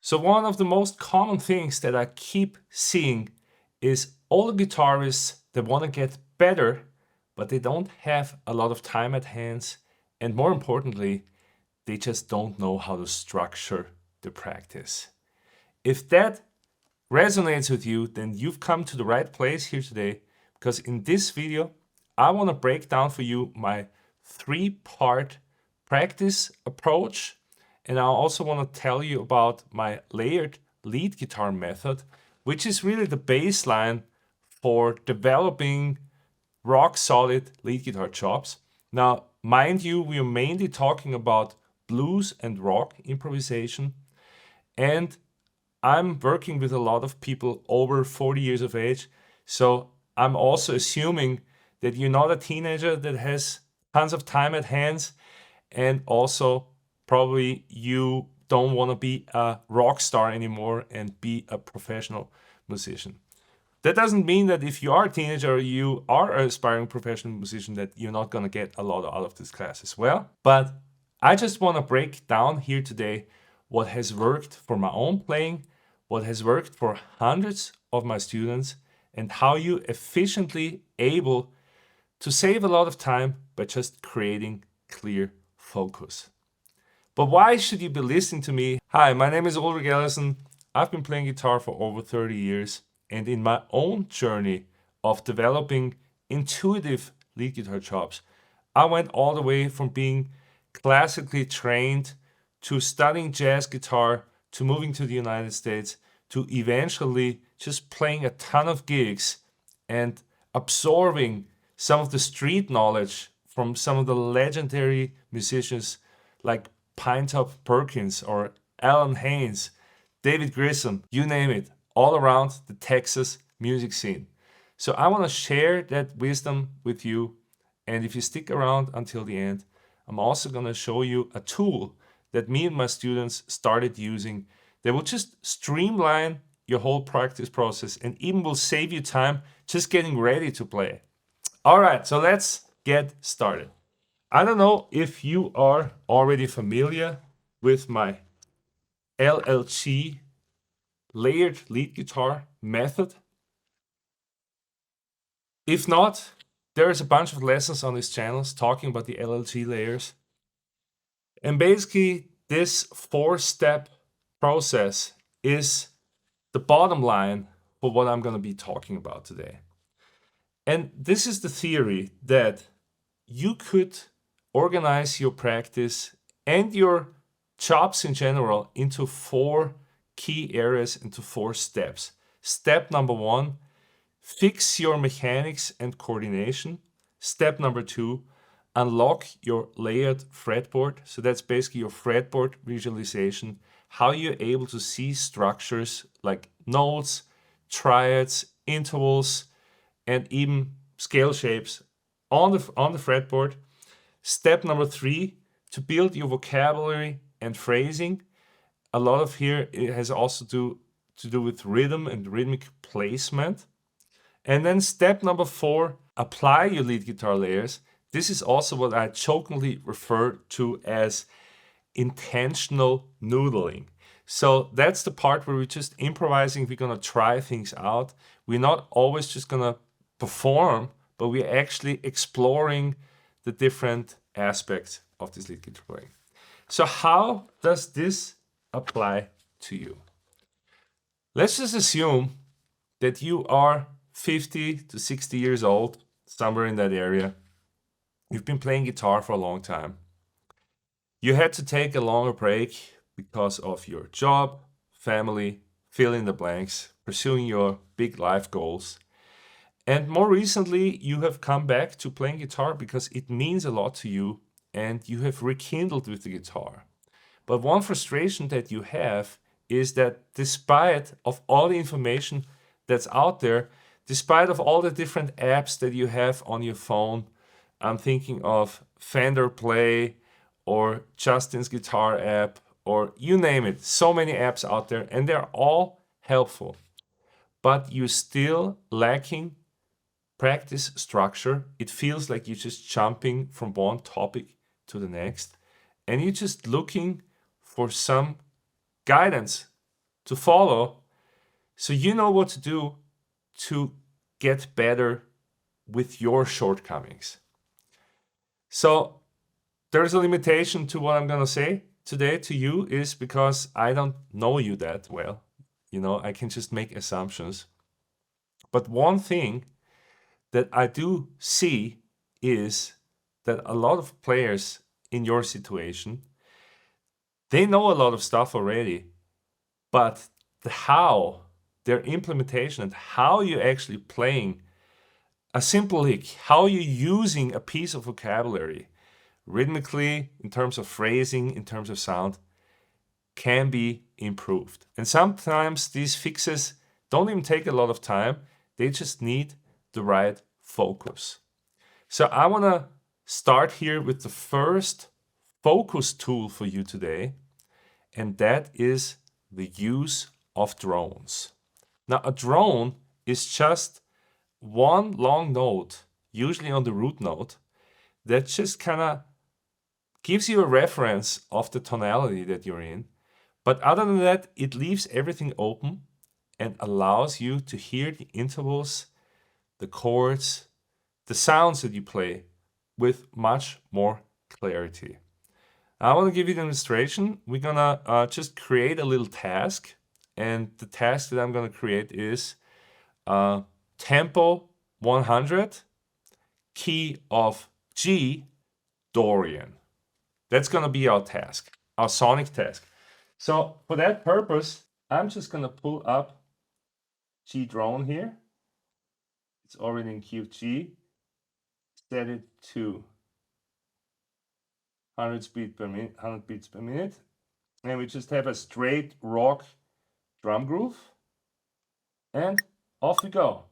So one of the most common things that I keep seeing is all the guitarists that want to get better, but they don't have a lot of time at hands, and more importantly, they just don't know how to structure the practice. If that resonates with you, then you've come to the right place here today, because in this video, I want to break down for you my 3-part practice approach. And I also want to tell you about my layered lead guitar method, which is really the baseline for developing rock solid lead guitar chops. Now, mind you, we are mainly talking about blues and rock improvisation. And I'm working with a lot of people over 40 years of age. So I'm also assuming that you're not a teenager that has tons of time at hands, and also probably you don't want to be a rock star anymore and be a professional musician. That doesn't mean that if you are a teenager or you are an aspiring professional musician that you're not going to get a lot out of this class as well. But I just want to break down here today what has worked for my own playing, what has worked for hundreds of my students, and how you efficiently able to save a lot of time by just creating clear focus. But why should you be listening to me? Hi, my name is Ulrich Ellison. I've been playing guitar for over 30 years. And in my own journey of developing intuitive lead guitar chops, I went all the way from being classically trained to studying jazz guitar, to moving to the United States, to eventually just playing a ton of gigs and absorbing some of the street knowledge from some of the legendary musicians like Pinetop Perkins or Alan Haynes, David Grissom, you name it, all around the Texas music scene. So I want to share that wisdom with you. And if you stick around until the end, I'm also going to show you a tool that me and my students started using that will just streamline your whole practice process and even will save you time just getting ready to play. All right, so let's get started. I don't know if you are already familiar with my LLG layered lead guitar method. If not, there's a bunch of lessons on this channel talking about the LLG layers. And basically, this 4-step process is the bottom line for what I'm going to be talking about today. And this is the theory that you could organize your practice and your chops in general into 4 key areas, into 4 steps. Step number 1, fix your mechanics and coordination. Step number 2, unlock your layered fretboard. So that's basically your fretboard visualization, how you're able to see structures like notes, triads, intervals, and even scale shapes on the fretboard. Step number 3, to build your vocabulary and phrasing. A lot of here it has also to do with rhythm and rhythmic placement. And then step number 4, apply your lead guitar layers. This is also what I jokingly refer to as intentional noodling. So that's the part where we're just improvising. We're going to try things out. We're not always just going to perform, but we're actually exploring the different aspects of this lead guitar playing. So how does this apply to you? Let's just assume that you are 50 to 60 years old, somewhere in that area. You've been playing guitar for a long time. You had to take a longer break because of your job, family, fill in the blanks, pursuing your big life goals. And more recently, you have come back to playing guitar because it means a lot to you and you have rekindled with the guitar. But one frustration that you have is that despite of all the information that's out there, despite of all the different apps that you have on your phone, I'm thinking of Fender Play or Justin's Guitar app or you name it, so many apps out there and they're all helpful. But you're still lacking practice structure. It feels like you're just jumping from one topic to the next and you're just looking for some guidance to follow, so you know what to do to get better with your shortcomings. So there's a limitation to what I'm going to say today to you, is because I don't know you that well. I can just make assumptions. But one thing that I do see is that a lot of players in your situation, they know a lot of stuff already, but their implementation and how you're actually playing a simple lick, how you're using a piece of vocabulary rhythmically, in terms of phrasing, in terms of sound, can be improved. And sometimes these fixes don't even take a lot of time. They just need the right focus. So I want to start here with the first focus tool for you today, and that is the use of drones. Now, a drone is just one long note, usually on the root note, that just kind of gives you a reference of the tonality that you're in. But other than that, it leaves everything open and allows you to hear the intervals, the chords, the sounds that you play with much more clarity. I want to give you a demonstration. We're gonna just create a little task, and the task that I'm gonna create is tempo 100, key of G, Dorian. That's gonna be our task, our sonic task. So for that purpose, I'm just gonna pull up G drone here. It's already in key of G. Set it to 100 beats per minute, and we just have a straight rock drum groove, and off we go.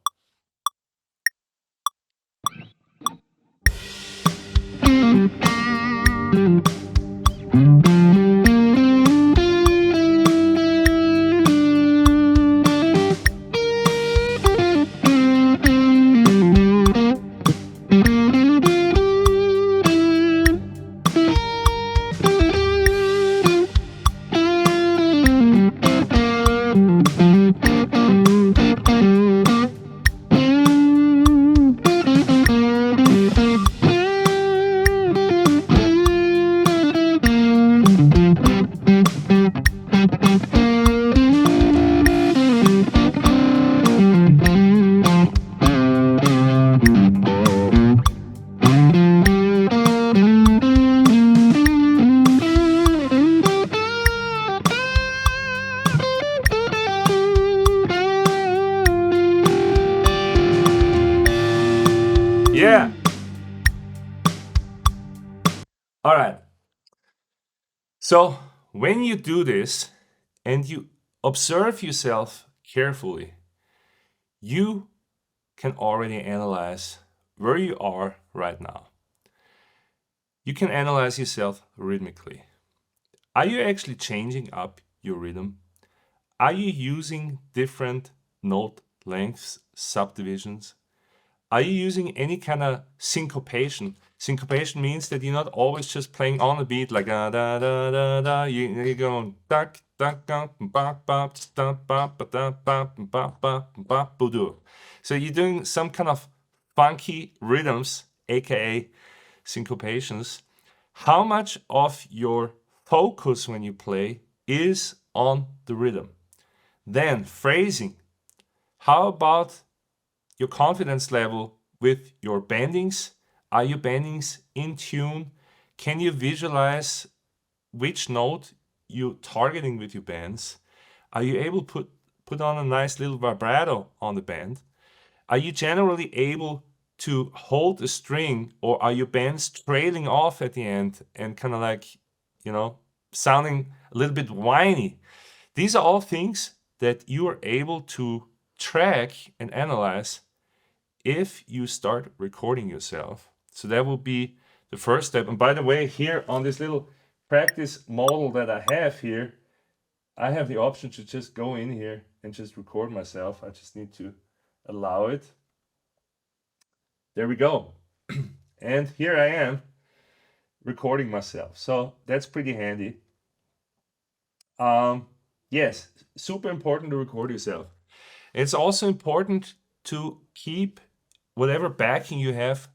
Yeah. All right. So when you do this and you observe yourself carefully, you can already analyze where you are right now. You can analyze yourself rhythmically. Are you actually changing up your rhythm? Are you using different note lengths, subdivisions? Are you using any kind of syncopation? Syncopation means that you're not always just playing on a beat like da da da da da. You're going duck duck duck bop bop bop bop bop bop bop bop bop budu. So you're doing some kind of funky rhythms, aka syncopations. How much of your focus when you play is on the rhythm? Then phrasing. How about your confidence level with your bendings? Are your bendings in tune? Can you visualize which note you're targeting with your bends? Are you able to put on a nice little vibrato on the bend? Are you generally able to hold the string, or are your bends trailing off at the end and kind of like, sounding a little bit whiny? These are all things that you are able to track and analyze if you start recording yourself. So that will be the first step. And by the way, here on this little practice model that I have here, I have the option to just go in here and just record myself. I just need to allow it. There we go. And here I am recording myself. So that's pretty handy. Yes, super important to record yourself. It's also important to keep whatever backing you have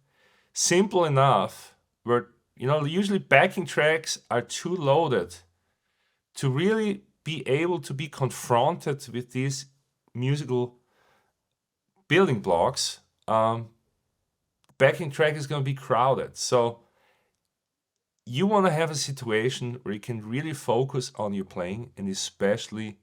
simple enough where, usually backing tracks are too loaded to really be able to be confronted with these musical building blocks. Backing track is going to be crowded. So you want to have a situation where you can really focus on your playing and especially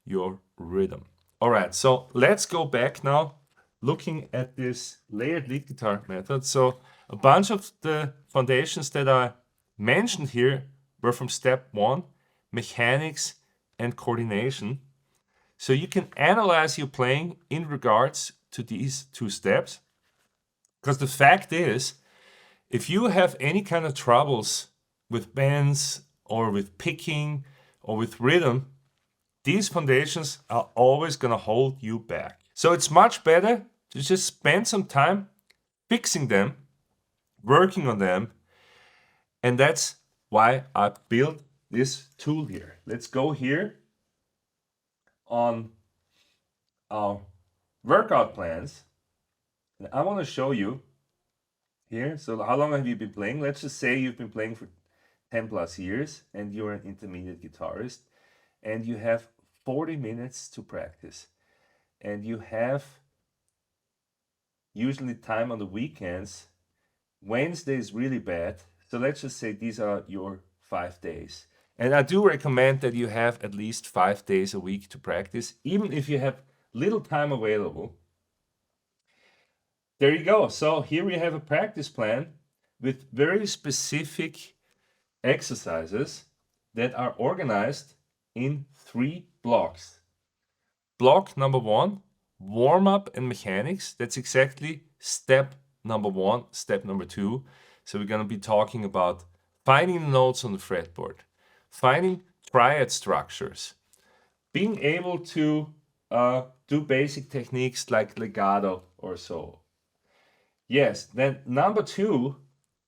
your rhythm. All right, so let's go back now looking at this layered lead guitar method. So a bunch of the foundations that I mentioned here were from step 1, mechanics and coordination. So you can analyze your playing in regards to these 2 steps. Because the fact is, if you have any kind of troubles with bends or with picking or with rhythm, these foundations are always going to hold you back. So it's much better to just spend some time fixing them, working on them. And that's why I built this tool here. Let's go here on our workout plans. And I want to show you here. So how long have you been playing? Let's just say you've been playing for 10 plus years and you're an intermediate guitarist and you have 40 minutes to practice and you have usually time on the weekends. Wednesday is really bad. So let's just say these are your 5 days. And I do recommend that you have at least 5 days a week to practice, even if you have little time available. There you go. So here we have a practice plan with very specific exercises that are organized in 3 blocks. Block number 1, warm up and mechanics. That's exactly step number 1, step number 2. So we're going to be talking about finding the notes on the fretboard, finding triad structures, being able to do basic techniques like legato or so. Yes, then number 2,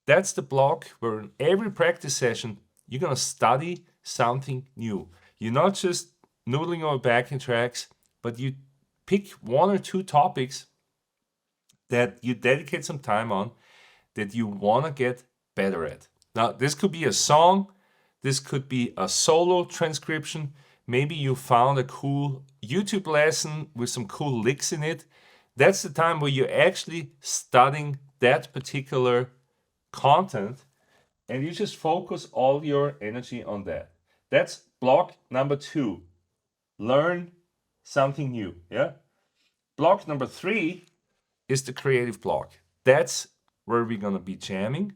that's the block where in every practice session, you're going to study something new. You're not just noodling over backing tracks, but you pick 1 or 2 topics that you dedicate some time on that you want to get better at. Now, this could be a song, this could be a solo transcription. Maybe you found a cool YouTube lesson with some cool licks in it. That's the time where you're actually studying that particular content and you just focus all your energy on that. That's block number 2. Learn something new. Yeah. Block number 3 is the creative block. That's where we're going to be jamming.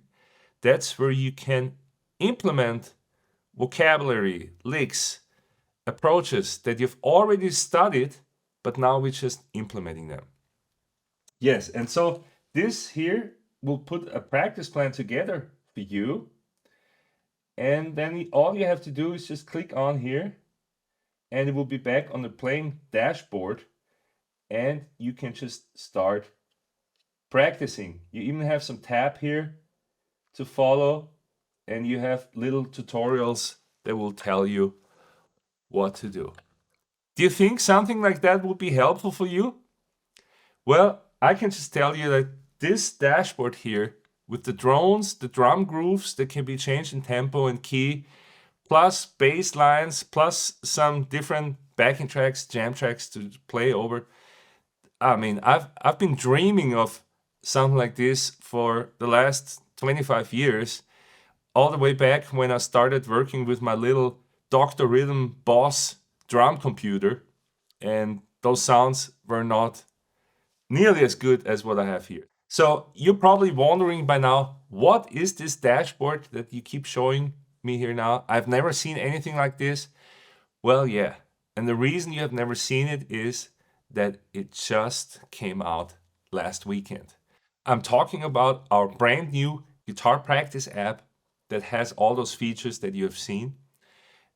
That's where you can implement vocabulary, licks, approaches that you've already studied, but now we're just implementing them. Yes, and so this here will put a practice plan together for you. And then all you have to do is just click on here and it will be back on the playing dashboard and you can just start practicing. You even have some tab here to follow and you have little tutorials that will tell you what to do. Do you think something like that would be helpful for you? Well, I can just tell you that this dashboard here with the drones, the drum grooves that can be changed in tempo and key, plus bass lines, plus some different backing tracks, jam tracks to play over. I mean, I've been dreaming of something like this for the last 25 years, all the way back when I started working with my little Dr. Rhythm Boss drum computer, and those sounds were not nearly as good as what I have here. So you're probably wondering by now, what is this dashboard that you keep showing me here now? I've never seen anything like this. Well, yeah. And the reason you have never seen it is that it just came out last weekend. I'm talking about our brand new guitar practice app that has all those features that you have seen.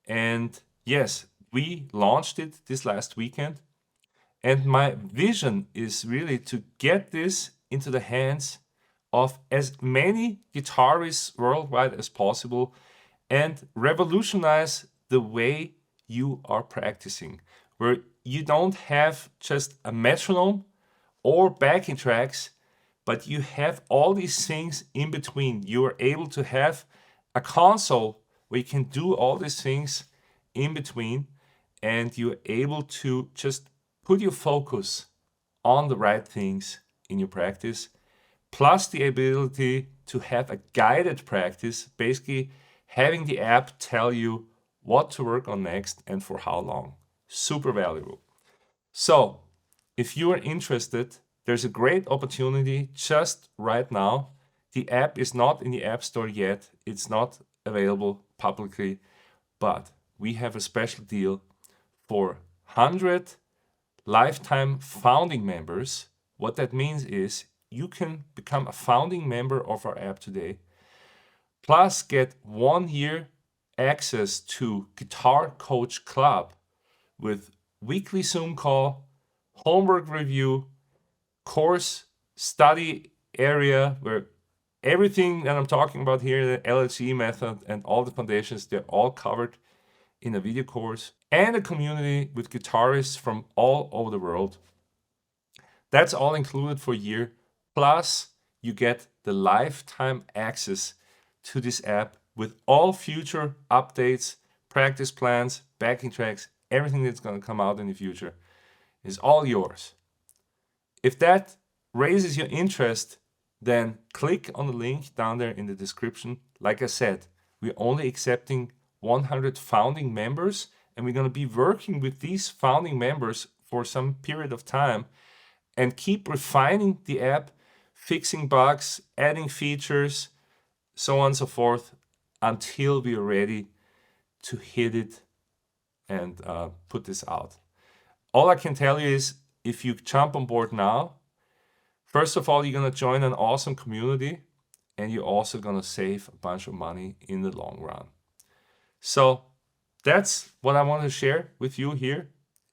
And yes, we launched it this last weekend. And my vision is really to get this into the hands of as many guitarists worldwide as possible and revolutionize the way you are practicing, where you don't have just a metronome or backing tracks, but you have all these things in between. You are able to have a console where you can do all these things in between, and you're able to just put your focus on the right things in your practice, plus the ability to have a guided practice, basically having the app tell you what to work on next and for how long. Super valuable. So if you are interested, there's a great opportunity just right now. The app is not in the App Store yet. It's not available publicly, but we have a special deal for 100 lifetime founding members. What that means is you can become a founding member of our app today, plus get 1 year access to Guitar Coach Club with weekly Zoom call, homework review, course study area where everything that I'm talking about here, the LHC method and all the foundations, they're all covered in a video course, and a community with guitarists from all over the world. That's all included for a year. Plus, you get the lifetime access to this app with all future updates, practice plans, backing tracks, everything that's going to come out in the future is all yours. If that raises your interest, then click on the link down there in the description. Like I said, we're only accepting 100 founding members, and we're going to be working with these founding members for some period of time and keep refining the app, fixing bugs, adding features, so on and so forth, until we are ready to hit it and put this out. All I can tell you is, if you jump on board now, first of all, you're going to join an awesome community, and you're also going to save a bunch of money in the long run. So that's what I want to share with you here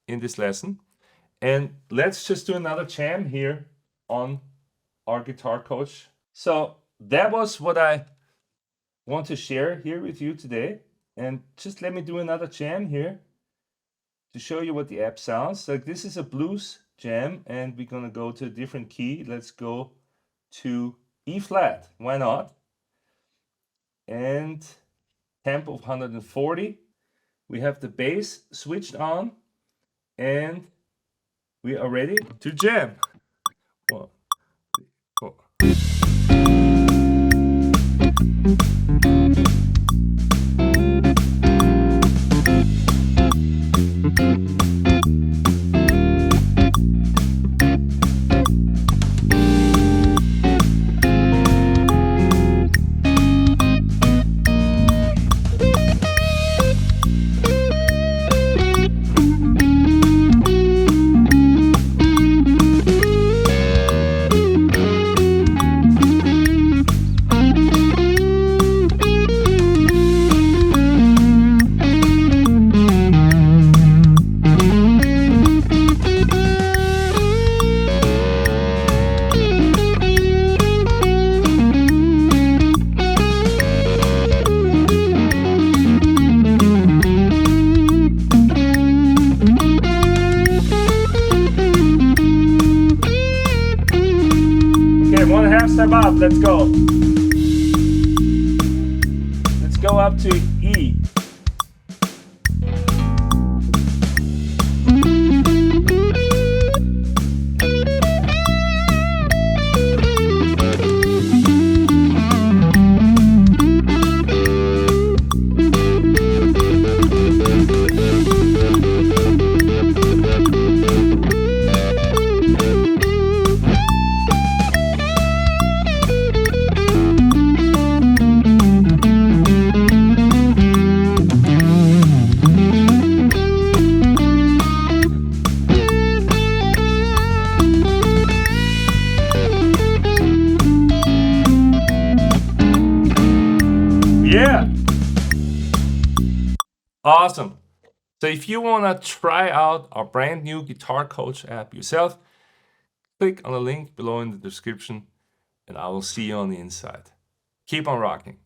in this lesson. And let's just do another jam here on our Guitar Coach. So that was what I want to share here with you today. And just let me do another jam here to show you what the app sounds like. This is a blues jam, and we're going to go to a different key. Let's go to E flat. Why not? And tempo of 140. We have the bass switched on, and we are ready to jam. 1, 3, 4. One half step up, let's go. Let's go up to E. Yeah. Awesome. So if you want to try out our brand new Guitar Coach app yourself, click on the link below in the description, and I will see you on the inside. Keep on rocking.